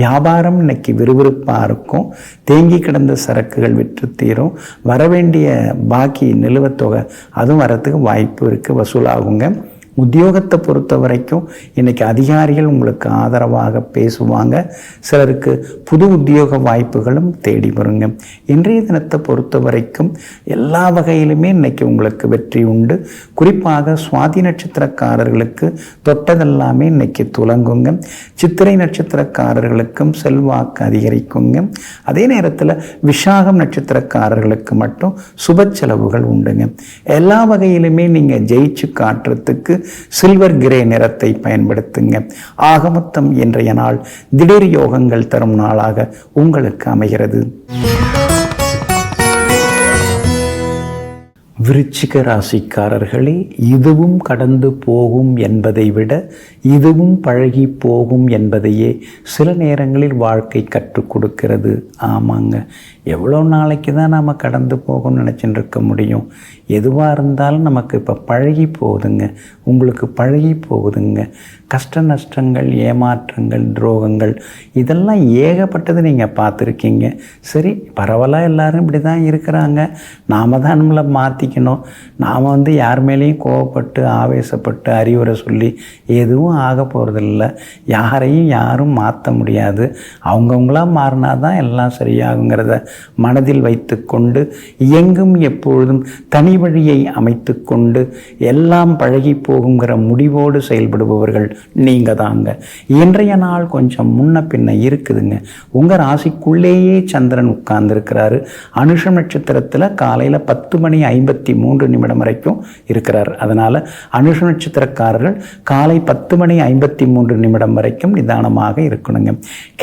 வியாபாரம் இன்னைக்கு விறுவிறுப்பாக இருக்கும். தேங்கி கிடந்த சரக்குகள் விற்று தீரும். வரவேண்டிய பாக்கி நிலுவத்தொகை அதுவும் வரத்துக்கு வாய்ப்பு இருக்குது, வசூலாகுங்க. உத்தியோகத்தை பொறுத்த வரைக்கும் இன்றைக்கி அதிகாரிகள் உங்களுக்கு ஆதரவாக பேசுவாங்க. சிலருக்கு புது உத்தியோக வாய்ப்புகளும் தேடி வருங்க. இன்றைய தினத்தை பொறுத்த வரைக்கும் எல்லா வகையிலுமே இன்றைக்கி உங்களுக்கு வெற்றி உண்டு. குறிப்பாக சுவாதி நட்சத்திரக்காரர்களுக்கு தொட்டதெல்லாமே இன்றைக்கி துலங்குங்க. சித்திரை நட்சத்திரக்காரர்களுக்கும் செல்வாக்கு அதிகரிக்குங்க. அதே நேரத்தில் விசாகம் நட்சத்திரக்காரர்களுக்கு மட்டும் சுப செலவுகள் உண்டுங்க. எல்லா வகையிலுமே நீங்கள் ஜெயிச்சு காட்டுறதுக்கு சில்வர் கிரே நிறத்தை பயன்படுத்துங்க. ஆக மொத்தம் இன்றைய நாள் திடீர் யோகங்கள் தரும் நாளாக உங்களுக்கு அமைகிறது. விருச்சிக ராசிக்காரர்களே, இதுவும் கடந்து போகும் என்பதை விட இதுவும் பழகி போகும் என்பதையே சில நேரங்களில் வாழ்க்கை கற்றுக் கொடுக்கிறது. ஆமாங்க, எவ்வளோ நாளைக்கு தான் நாம் கடந்து போகணும்னு நினச்சிட்டு இருக்க முடியும்? எதுவாக இருந்தாலும் நமக்கு இப்போ பழகி போகுதுங்க. உங்களுக்கு பழகி போகுதுங்க. கஷ்ட நஷ்டங்கள், ஏமாற்றங்கள், துரோகங்கள் இதெல்லாம் ஏகப்பட்டது நீங்கள் பார்த்துருக்கீங்க. சரி, பரவாயில்ல, எல்லோரும் இப்படி தான் இருக்கிறாங்க. நாம் தான் நம்மளை மாற்றிக்கணும். நாம் யார் மேலேயும் கோவப்பட்டு ஆவேசப்பட்டு அறிவுரை சொல்லி எதுவும் ஆக போகிறதில்ல. யாரையும் யாரும் மாற்ற முடியாது. அவங்கவுங்களாக மாறினா தான் எல்லாம் சரியாகுங்கிறத மனதில் வைத்து கொண்டு எங்கும் எப்பொழுதும் தனி வழியை அமைத்து கொண்டு எல்லாம் பழகி போகுங்கிற முடிவோடு செயல்படுபவர்கள் நீங்கள் தாங்க. இன்றைய நாள் கொஞ்சம் முன்ன பின்ன இருக்குதுங்க. உங்கள் ராசிக்குள்ளேயே சந்திரன் உட்கார்ந்துருக்கிறாரு. அனுஷம் நட்சத்திரத்தில் காலையில் 10:53 வரைக்கும் இருக்கிறார். அதனால் அனுஷ நட்சத்திரக்காரர்கள் காலை 10:53 வரைக்கும் நிதானமாக இருக்கணுங்க.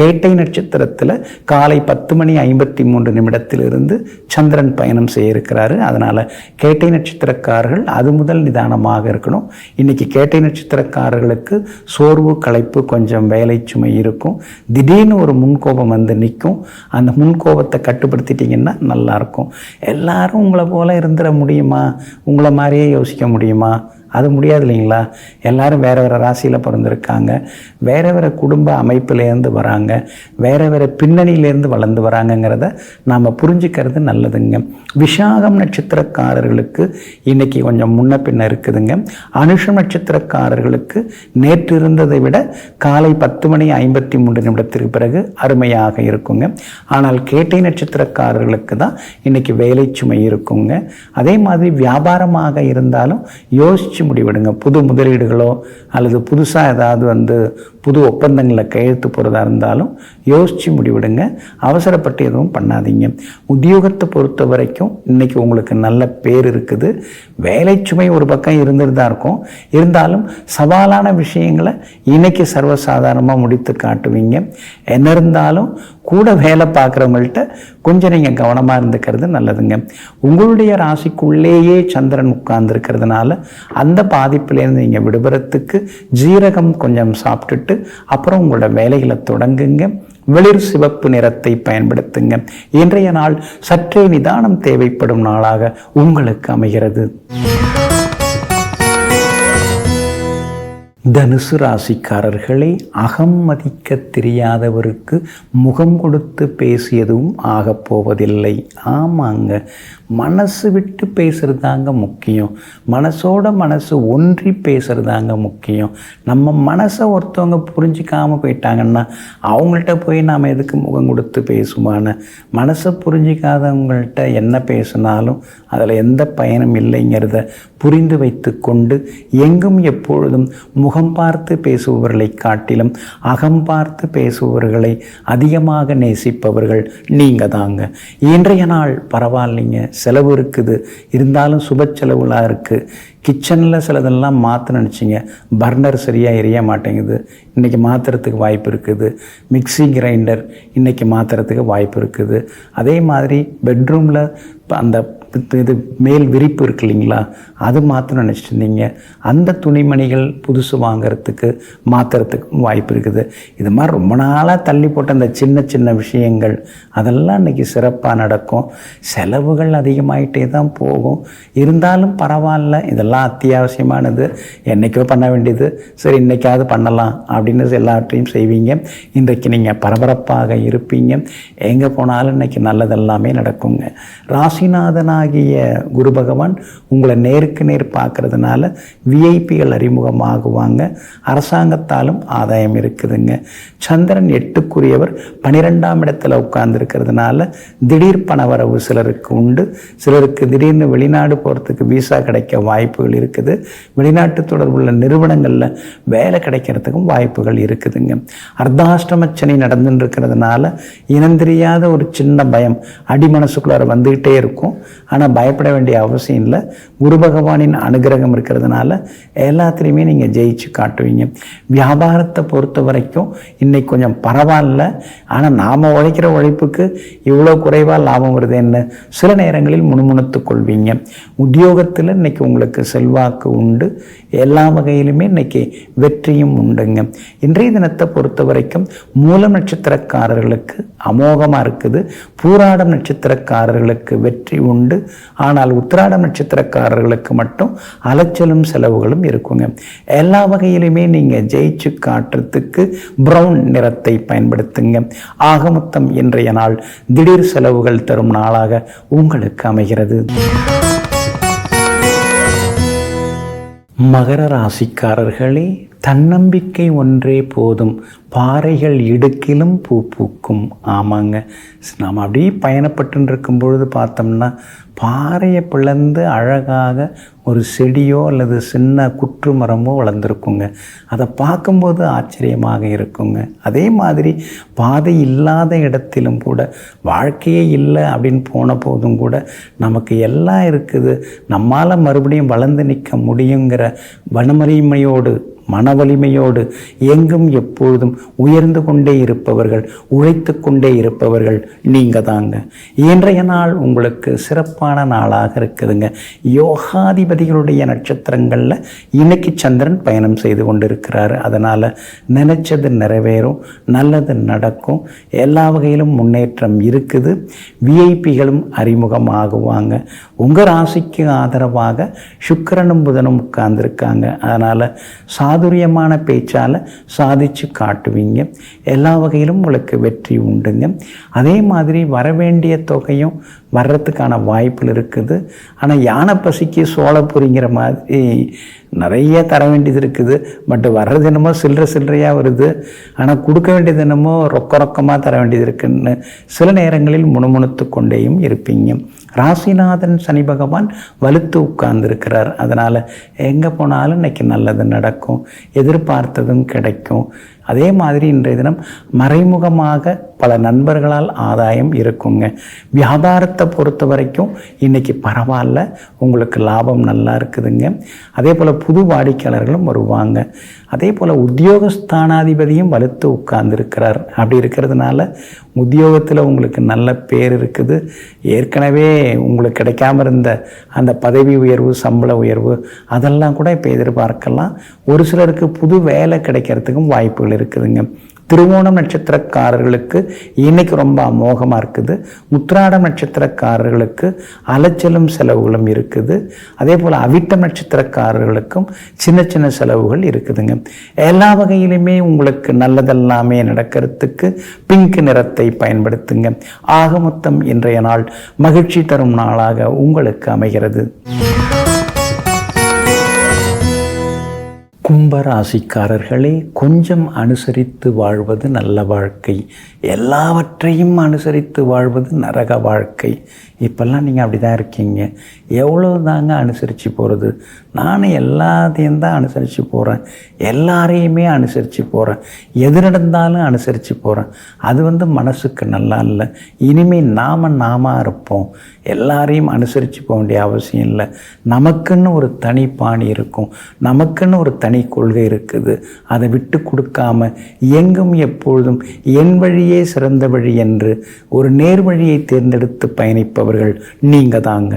கேட்டை நட்சத்திரத்தில் காலை 10:53 சந்திரன் பயணம் செய்ய இருக்கிறாரு. அதனால் கேட்டை நட்சத்திரக்காரர்கள் அது முதல் நிதானமாக இருக்கணும். இன்றைக்கி கேட்டை நட்சத்திரக்காரர்களுக்கு சோர்வு, களைப்பு, கொஞ்சம் வேலை சுமை இருக்கும். திடீர்னு ஒரு முன்கோபம் வந்து நிற்கும். அந்த முன்கோபத்தை கட்டுப்படுத்திட்டிங்கன்னா நல்லாயிருக்கும். எல்லாரும் உங்களை போல் இருந்துட முடியுமா? உங்களை மாதிரியே யோசிக்க முடியுமா? அது முடியாது இல்லைங்களா? எல்லோரும் வேறு வேறு ராசியில் பிறந்திருக்காங்க. வேறு வேறு குடும்ப அமைப்பிலேருந்து வராங்க. வேறு வேறு பின்னணியிலேருந்து வளர்ந்து வராங்கங்கிறத நாம் புரிஞ்சுக்கிறது நல்லதுங்க. விசாகம் நட்சத்திரக்காரர்களுக்கு இன்றைக்கி கொஞ்சம் முன்ன பின்ன இருக்குதுங்க. அனுஷம் நட்சத்திரக்காரர்களுக்கு நேற்று இருந்ததை விட காலை 10:53 பிறகு அருமையாக இருக்குங்க. ஆனால் கேட்டை நட்சத்திரக்காரர்களுக்கு தான் இன்றைக்கி வேலை சுமை இருக்குங்க. அதே மாதிரி வியாபாரமாக இருந்தாலும் யோசித்து முடிவெடுங்க. புது முதலீடுகளோ அல்லது புதுசாக ஏதாவது புது ஒப்பந்தங்களை கையெழுத்து போகிறதா இருந்தாலும் யோசித்து முடிவெடுங்க. அவசரப்பட்டு எதுவும் பண்ணாதீங்க. உத்தியோகத்தை பொறுத்த வரைக்கும் இன்றைக்கி உங்களுக்கு நல்ல பேர் இருக்குது. வேலை சுமை ஒரு பக்கம் இருந்துட்டு தான் இருக்கும். இருந்தாலும் சவாலான விஷயங்களை இன்றைக்கி சர்வசாதாரணமாக முடித்து காட்டுவீங்க. என்ன இருந்தாலும் கூட வேலை பார்க்குறவங்கள்ட்ட கொஞ்சம் நீங்கள் கவனமாக இருந்துக்கிறது நல்லதுங்க. உங்களுடைய ராசிக்குள்ளேயே சந்திரன் உட்கார்ந்துருக்கிறதுனால அந்த பாதிப்பிலேருந்து நீங்கள் விடுபடுறதுக்கு ஜீரகம் கொஞ்சம் சாப்பிட்டுட்டு அப்புறம் உங்களோட வேலைகளை தொடங்குங்க. வெளிர் சிவப்பு நிறத்தை பயன்படுத்துங்க. இன்றைய நாள் சற்றே நிதானம் தேவைப்படும் நாளாக உங்களுக்கு அமைகிறது. தனுசு ராசிக்காரர்களே, அகம் மதிக்க தெரியாதவருக்கு முகம் கொடுத்து பேசியதும் ஆகப்போவதில்லை. ஆமாங்க, மனசு விட்டு பேசுகிறது தாங்க முக்கியம். மனசோட மனசு ஒன்றி பேசுகிறது தாங்க முக்கியம். நம்ம மனசை ஒருத்தவங்க புரிஞ்சிக்காமல் போயிட்டாங்கன்னா அவங்கள்ட்ட போய் நாம் எதுக்கு முகம் கொடுத்து பேசுவான்னு. மனசை புரிஞ்சிக்காதவங்கள்ட்ட என்ன பேசினாலும் அதில் எந்த பயனும் இல்லைங்கிறத புரிந்து வைத்து கொண்டு எங்கும் எப்பொழுதும் முகம் பார்த்து பேசுபவர்களை காட்டிலும் அகம் பார்த்து பேசுபவர்களை அதிகமாக நேசிப்பவர்கள் நீங்கள் தாங்க. இன்றைய நாள் பரவாயில்லைங்க, செலவு இருக்குது, இருந்தாலும் சுப செலவுலாம் இருக்குது. கிச்சனில் சிலதெல்லாம் மாற்ற நினச்சிங்க, பர்னர் சரியாக எரிய மாட்டேங்குது, இன்றைக்கி மாற்றுறதுக்கு வாய்ப்பு இருக்குது. மிக்சி கிரைண்டர் இன்றைக்கி மாற்றுறதுக்கு வாய்ப்பு இருக்குது. அதே மாதிரி பெட்ரூமில் அந்த இது மேல் விரிப்பு இருக்கு இல்லைங்களா, அது மாற்ற நினச்சிட்டு இருந்தீங்க, அந்த துணிமணிகள் புதுசு வாங்கிறதுக்கு மாற்றுறதுக்கு வாய்ப்பு இருக்குது. இது மாதிரி ரொம்ப நாளாக தள்ளி போட்ட அந்த சின்ன சின்ன விஷயங்கள் அதெல்லாம் இன்றைக்கி சிறப்பாக நடக்கும். செலவுகள் அதிகமாகிட்டே தான் போகும், இருந்தாலும் பரவாயில்ல, இதெல்லாம் அத்தியாவசியமானது, என்றைக்கோ பண்ண வேண்டியது, சரி இன்றைக்காவது பண்ணலாம் அப்படின்னு எல்லாவற்றையும் செய்வீங்க. இன்றைக்கு நீங்கள் பரபரப்பாக இருப்பீங்க. எங்கே போனாலும் இன்றைக்கி நல்லதெல்லாமே நடக்குங்க. ராசிநாதனாக கிரகமாகிய குரு பகவான் உங்களை நேருக்கு நேர் பார்க்கறதுனால விஐபிகள் அறிமுகமாகுவாங்க. அரசாங்கத்தாலும் ஆதாயம் இருக்குதுங்க. சந்திரன் 8க்குரியவர் 12ஆம் இடத்துல உட்கார்ந்துருக்கிறதுனால திடீர் பணவரவு சிலருக்கு உண்டு. சிலருக்கு திடீர்னு வெளிநாடு போகிறதுக்கு விசா கிடைக்க வாய்ப்புகள் இருக்குது. வெளிநாட்டு தொடர்புள்ள நிறுவனங்களில் வேலை கிடைக்கிறதுக்கும் வாய்ப்புகள் இருக்குதுங்க. அர்த்தாஷ்டம சனி நடந்துட்டு இருக்கிறதுனால இனந்தெரியாத ஒரு சின்ன பயம் அடிமனசுக்குள்ளார வந்துக்கிட்டே இருக்கும். ஆனால் பயப்பட வேண்டிய அவசியம் இல்லை. குரு பகவானின் அனுகிரகம் இருக்கிறதுனால எல்லாத்துலேயுமே நீங்கள் ஜெயிச்சு காட்டுவீங்க. வியாபாரத்தை பொறுத்த வரைக்கும் இன்னைக்கு கொஞ்சம் பரவாயில்ல. ஆனால் நாம் உழைக்கிற உழைப்புக்கு இவ்வளோ குறைவாக லாபம் வருது என்ன சில நேரங்களில் முணுமுணுத்து கொள்வீங்க. உத்தியோகத்தில் இன்னைக்கு உங்களுக்கு செல்வாக்கு உண்டு. எல்லா வகையிலுமே இன்னைக்கு வெற்றியும் உண்டுங்க. இன்றைய தினத்தை பொறுத்த வரைக்கும் மூலம் நட்சத்திரக்காரர்களுக்கு அமோகமாக இருக்குது. பூராடம் நட்சத்திரக்காரர்களுக்கு வெற்றி உண்டு. ஆனால் உத்திராடம் நட்சத்திரக்காரர்களுக்கு மட்டும் அலைச்சலும் செலவுகளும் இருக்குங்க. எல்லா வகையிலுமே நீங்கள் ஜெயிச்சு காட்டுறதுக்கு பிரவுன் நிறத்தை பயன்படுத்துங்க. ஆக மொத்தம் இன்றைய நாள் திடீர் செலவுகள் தரும் நாளாக உங்களுக்கு அமைகிறது. மகர ராசிக்காரர்களே, தன்னம்பிக்கை ஒன்றே போதும், பாறைகள் இடுக்கிலும் பூ பூக்கும். ஆமாங்க, நாம் அப்படியே பயணப்பட்டு இருக்கும் பொழுது பார்த்தோம்னா பாறையை பிளந்து அழகாக ஒரு செடியோ அல்லது சின்ன குற்று மரமோ வளர்ந்துருக்குங்க. அதை பார்க்கும்போது ஆச்சரியமாக இருக்குங்க. அதே மாதிரி பாதை இல்லாத இடத்திலும் கூட வாழ்க்கையே இல்லை அப்படின்னு போன போதும் கூட நமக்கு எல்லாம் இருக்குது, நம்மால் மறுபடியும் வளர்ந்து நிற்க முடியுங்கிற வனமரிமையோடு மன வலிமையோடு எங்கும் எப்பொழுதும் உயர்ந்து கொண்டே இருப்பவர்கள், உழைத்து கொண்டே இருப்பவர்கள் நீங்கள் தாங்க. இன்றைய நாள் உங்களுக்கு சிறப்பான நாளாக இருக்குதுங்க. யோகாதிபதிகளுடைய நட்சத்திரங்களில் இன்னைக்கு சந்திரன் பயணம் செய்து கொண்டிருக்கிறாரு. அதனால் நினைச்சது நிறைவேறும், நல்லது நடக்கும், எல்லா வகையிலும் முன்னேற்றம் இருக்குது. விஐபிகளும் அறிமுகமாகுவாங்க. உங்கள் ராசிக்கு ஆதரவாக சுக்கிரனும் புதனும் உட்கார்ந்துருக்காங்க. அதனால் சாதுரியமான பேச்சால் சாதிச்சு காட்டுவீங்க. எல்லா வகையிலும் உங்களுக்கு வெற்றி உண்டுங்க. அதே மாதிரி வரவேண்டிய தொகையும் வர்றதுக்கான வாய்ப்புகள் இருக்குது. ஆனால் யானை பசிக்கு சோளப்பொரிங்கிற மாதிரி நிறைய தர வேண்டியது இருக்குது. பட் வர்றது என்னமோ சில்லறையாக வருது, ஆனால் கொடுக்க வேண்டியது என்னமோ ரொக்கமாக தர வேண்டியது இருக்குன்னு சில நேரங்களில் முணுமுணுத்து கொண்டேயும் இருப்பீங்க. ராசிநாதன் சனி பகவான் வலுத்து உட்கார்ந்துருக்கிறார். அதனால் எங்கே போனாலும் இன்னைக்கு நல்லது நடக்கும், எதிர்பார்த்ததும் கிடைக்கும். அதே மாதிரி இன்றைய தினம் மறைமுகமாக பல நண்பர்களால் ஆதாயம் இருக்குங்க. வியாபாரத்தை பொறுத்த வரைக்கும் இன்றைக்கி பரவாயில்ல, உங்களுக்கு லாபம் நல்லா இருக்குதுங்க. அதே போல் புது வாடிக்கையாளர்களும் வருவாங்க. அதே போல் உத்தியோகஸ்தானாதிபதியும் வலுத்து உட்கார்ந்துருக்கிறார். அப்படி இருக்கிறதுனால உத்தியோகத்தில் உங்களுக்கு நல்ல பேர் இருக்குது. ஏற்கனவே உங்களுக்கு கிடைக்காம இருந்த அந்த பதவி உயர்வு, சம்பள உயர்வு அதெல்லாம் கூட இப்போ எதிர்பார்க்கலாம். ஒரு சிலருக்கு புது வேலை கிடைக்கிறதுக்கும் வாய்ப்புகள் இருக்குதுங்க. திருவோணம் நட்சத்திரக்காரர்களுக்கு இன்னைக்கு ரொம்ப அமோகமாக இருக்குது. உத்திராடம் நட்சத்திரக்காரர்களுக்கு அலைச்சலும் செலவுகளும் இருக்குது. அதே போல் அவிட்டம் நட்சத்திரக்காரர்களுக்கும் சின்ன சின்ன செலவுகள் இருக்குதுங்க. எல்லா வகையிலுமே உங்களுக்கு நல்லதெல்லாமே நடக்கிறதுக்கு பிங்க் நிறத்தை பயன்படுத்துங்க. ஆக மொத்தம் இன்றைய நாள் மகிழ்ச்சி தரும் நாளாக உங்களுக்கு அமைகிறது. கும்பராசிக்காரர்களே, கொஞ்சம் அனுசரித்து வாழ்வது நல்ல வாழ்க்கை, எல்லாவற்றையும் அனுசரித்து வாழ்வது நரக வாழ்க்கை. இப்போல்லாம் நீங்கள் அப்படி தான் இருக்கீங்க. எவ்வளோ தாங்க அனுசரித்து போகிறது? நானும் எல்லாத்தையும் தான் அனுசரித்து போகிறேன், எல்லாரையுமே அனுசரித்து போகிறேன், எது நடந்தாலும் அனுசரித்து போகிறேன். அது மனசுக்கு நல்லா இல்லை. இனிமேல் நாம இருப்போம், எல்லாரையும் அனுசரித்து போக வேண்டிய அவசியம் இல்லை. நமக்குன்னு ஒரு தனி பாணி இருக்கும், நமக்குன்னு ஒரு தனி கொள்கை இருக்குது. அதை விட்டு கொடுக்காம எங்கும் எப்பொழுதும் என் வழியே சிறந்த வழி என்று ஒரு நேர் வழியை தேர்ந்தெடுத்து பயணிப்பவர்கள் நீங்கள் தாங்க.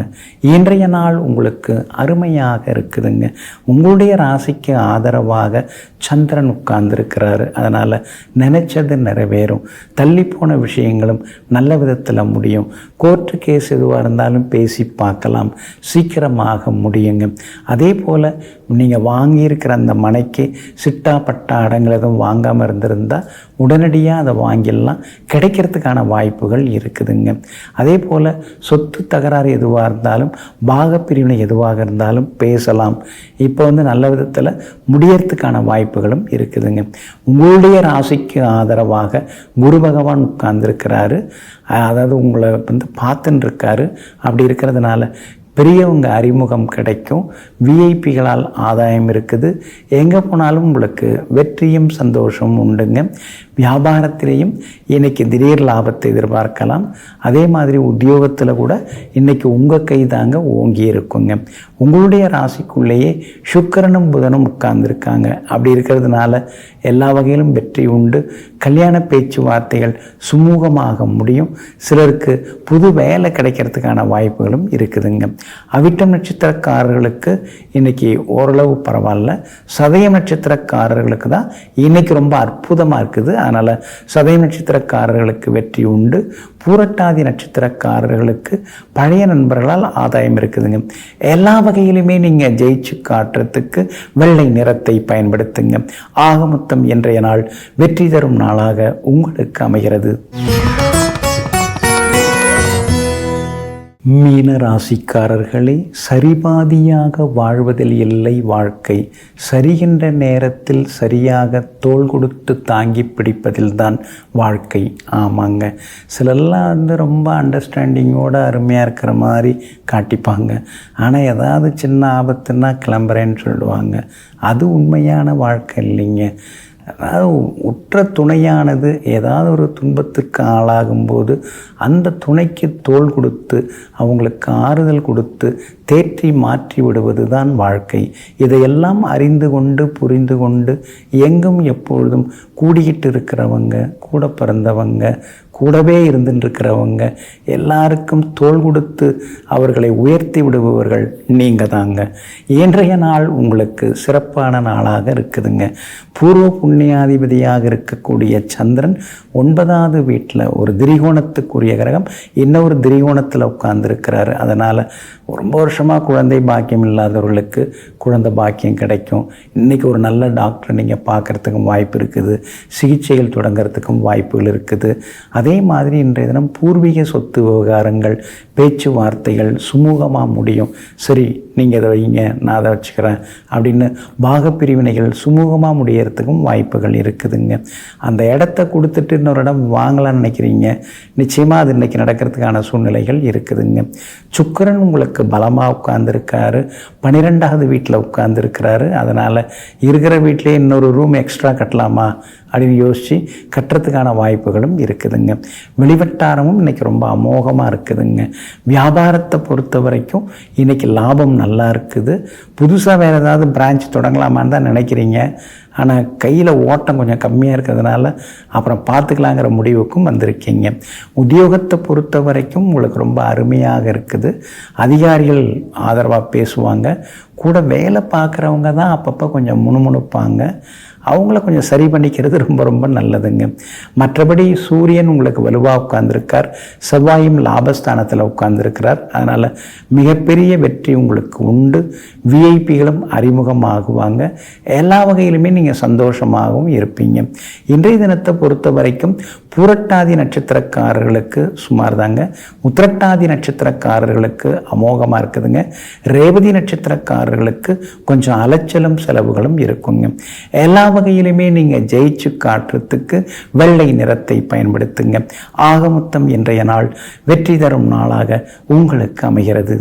இன்றைய நாள் உங்களுக்கு அருமையாக இருக்குதுங்க. உங்களுடைய ராசிக்கு ஆதரவாக சந்திரன் உட்கார்ந்துருக்கிறாரு. அதனால் நினைச்சது நிறைவேறும். தள்ளி போன விஷயங்களும் நல்ல விதத்தில் முடியும். கோர்ட்டு கேஸ் எதுவாக இருந்தாலும் பேசி பார்க்கலாம், சீக்கிரமாக முடியுங்க. அதே போல் நீங்கள் வாங்கியிருக்கிற அந்த மனை மனைக்கு சிட்டா பட்டா அடங்கள் எதுவும் வாங்காமல் இருந்திருந்தால் உடனடியாக அதை வாங்கிடலாம், கிடைக்கிறதுக்கான வாய்ப்புகள் இருக்குதுங்க. அதே போல் சொத்து தகராறு எதுவாக இருந்தாலும் பாகப்பிரிவினை எதுவாக இருந்தாலும் பேசலாம். இப்போ நல்ல விதத்தில் முடியறதுக்கான வாய்ப்புகளும் இருக்குதுங்க. உங்களுடைய ராசிக்கு ஆதரவாக குரு பகவான் உட்கார்ந்துருக்கிறாரு. அதாவது உங்களை பார்த்துன்னு இருக்காரு. அப்படி இருக்கிறதுனால பெரியவங்க அறிமுகம் கிடைக்கும், விஐபிகளால் ஆதாயம் இருக்குது. எங்கே போனாலும் உங்களுக்கு வெற்றியும் சந்தோஷமும் உண்டுங்க. வியாபாரத்திலையும் இன்றைக்கி திடீர் லாபத்தை எதிர்பார்க்கலாம். அதே மாதிரி உத்தியோகத்தில் கூட இன்றைக்கி உங்கள் கை தாங்க ஓங்கி இருக்குங்க. உங்களுடைய ராசிக்குள்ளேயே சுக்கிரனும் புதனும் உட்கார்ந்துருக்காங்க. அப்படி இருக்கிறதுனால எல்லா வகையிலும் வெற்றி உண்டு. கல்யாண பேச்சுவார்த்தைகள் சுமூகமாக முடியும். சிலருக்கு புது வேலை கிடைக்கிறதுக்கான வாய்ப்புகளும் இருக்குதுங்க. அவிட்டம் நட்சத்திரக்காரர்களுக்கு இன்றைக்கி ஓரளவு பரவாயில்ல. சதயம் நட்சத்திரக்காரர்களுக்கு தான் இன்றைக்கி ரொம்ப அற்புதமாக இருக்குது. அதனால் சதயம் நட்சத்திரக்காரர்களுக்கு வெற்றி உண்டு. பூரட்டாதி நட்சத்திரக்காரர்களுக்கு பழைய நண்பர்களால் ஆதாயம் இருக்குதுங்க. எல்லா வகையிலுமே நீங்கள் ஜெயிச்சு காட்டுறதுக்கு வெள்ளை நிறத்தை பயன்படுத்துங்க. ஆக மொத்தம் இன்றைய நாள் வெற்றி தரும் நாளாக உங்களுக்கு அமைகிறது. மீன ராசிக்காரர்களே, சரிபாதியாக வாழ்வதில் இல்லை வாழ்க்கை. சரிகின்ற நேரத்தில் சரியாக தோள் கொடுத்து தாங்கி பிடிப்பதில்தான் வாழ்க்கை. ஆமாங்க, சிலர்லாம் ரொம்ப அண்டர்ஸ்டாண்டிங்கோடு அருமையாக இருக்கிற மாதிரி காட்டிப்பாங்க. ஆனால் ஏதாவது சின்ன ஆபத்துன்னா கிளம்புறேன்னு சொல்லுவாங்க. அது உண்மையான வாழ்க்கை இல்லைங்க. அதாவது உற்ற துணையானது ஏதாவது ஒரு துன்பத்துக்கு ஆளாகும்போது அந்த துணைக்கு தோள் கொடுத்து அவங்களுக்கு ஆறுதல் கொடுத்து தேற்றி மாற்றி விடுவது தான் வாழ்க்கை. இதையெல்லாம் அறிந்து கொண்டு புரிந்து கொண்டு எங்கும் எப்பொழுதும் கூடிக்கிட்டு இருக்கிறவங்க, கூட பிறந்தவங்க, கூடவே இருந்துருக்கிறவங்க எல்லாருக்கும் தோள் கொடுத்து அவர்களை உயர்த்தி விடுபவர்கள் நீங்கள் தாங்க. இன்றைய நாள் உங்களுக்கு சிறப்பான நாளாக இருக்குதுங்க. பூர்வ புண்ணியாதிபதியாக இருக்கக்கூடிய சந்திரன் 9வது வீட்டில் ஒரு திரிகோணத்துக்குரிய கிரகம் இன்னொரு திரிகோணத்தில் உட்கார்ந்துருக்கிறாரு. அதனால் ரொம்ப வருஷமாக குழந்தை பாக்கியம் இல்லாதவர்களுக்கு குழந்தை பாக்கியம் கிடைக்கும். இன்றைக்கி ஒரு நல்ல டாக்டர் நீங்கள் பார்க்குறதுக்கும் வாய்ப்பு இருக்குது. சிகிச்சைகள் தொடங்கிறதுக்கும் வாய்ப்புகள் இருக்குது. அதே மாதிரி இன்றைய தினம் பூர்வீக சொத்து விவகாரங்கள், பேச்சுவார்த்தைகள் சுமூகமாக முடியும். சரி, நீங்கள் இதை வைங்க, நான் அதை வச்சுக்கிறேன் அப்படின்னு பாகப்பிரிவினைகள் சுமூகமாக முடியறதுக்கும் வாய்ப்புகள் இருக்குதுங்க. அந்த இடத்த கொடுத்துட்டு இன்னொரு இடம் வாங்கலாம்னு நினைக்கிறீங்க, நிச்சயமாக அது இன்றைக்கி நடக்கிறதுக்கான சூழ்நிலைகள் இருக்குதுங்க. சுக்கிரன் உங்களுக்கு பலமாக உட்கார்ந்துருக்காரு, 12வது வீட்டில் உட்கார்ந்துருக்கிறாரு. அதனால் இருக்கிற வீட்டிலே இன்னொரு ரூம் எக்ஸ்ட்ரா கட்டலாமா அப்படின்னு யோசித்து கட்டுறதுக்கான வாய்ப்புகளும் இருக்குதுங்க. வெளிவட்டாரமும் இன்றைக்கி ரொம்ப அமோகமாக இருக்குதுங்க. வியாபாரத்தை பொறுத்த வரைக்கும் இன்றைக்கி லாபம் நல்லா இருக்குது. புதுசாக வேறு ஏதாவது பிரான்ச் தொடங்கலாமான்னு தான் நினைக்கிறீங்க. ஆனால் கையில் ஓட்டம் கொஞ்சம் கம்மியாக இருக்கிறதுனால அப்புறம் பார்த்துக்கலாங்கிற முடிவுக்கும் வந்திருக்கீங்க. உத்தியோகத்தை பொறுத்த வரைக்கும் உங்களுக்கு ரொம்ப அருமையாக இருக்குது. அதிகாரிகள் ஆதரவாக பேசுவாங்க. கூட வேலை பார்க்குறவங்க தான் அப்பப்போ கொஞ்சம் முணுமுணுப்பாங்க. அவங்கள கொஞ்சம் சரி பண்ணிக்கிறது ரொம்ப ரொம்ப நல்லதுங்க. மற்றபடி சூரியன் உங்களுக்கு வலுவாக உட்கார்ந்துருக்கார், செவ்வாயும் லாபஸ்தானத்தில் உட்கார்ந்துருக்கிறார். அதனால் மிகப்பெரிய வெற்றி உங்களுக்கு உண்டு. விஐபிகளும் அறிமுகமாகுவாங்க. எல்லா வகையிலுமே நீங்கள் சந்தோஷமாகவும் இருப்பீங்க. இன்றைய தினத்தை பொறுத்த வரைக்கும் பூரட்டாதி நட்சத்திரக்காரர்களுக்கு சுமார் தாங்க. உத்திரட்டாதி நட்சத்திரக்காரர்களுக்கு அமோகமாக இருக்குதுங்க. ரேவதி நட்சத்திரக்காரர்களுக்கு கொஞ்சம் அலைச்சலும் செலவுகளும் இருக்குங்க. எல்லா வகையிலுமே நீங்கள் ஜெயிச்சு காட்டுறதுக்கு வெள்ளை நிறத்தை பயன்படுத்துங்க. ஆக மொத்தம் இன்றைய நாள் வெற்றி தரும் நாளாக உங்களுக்கு அமைகிறது.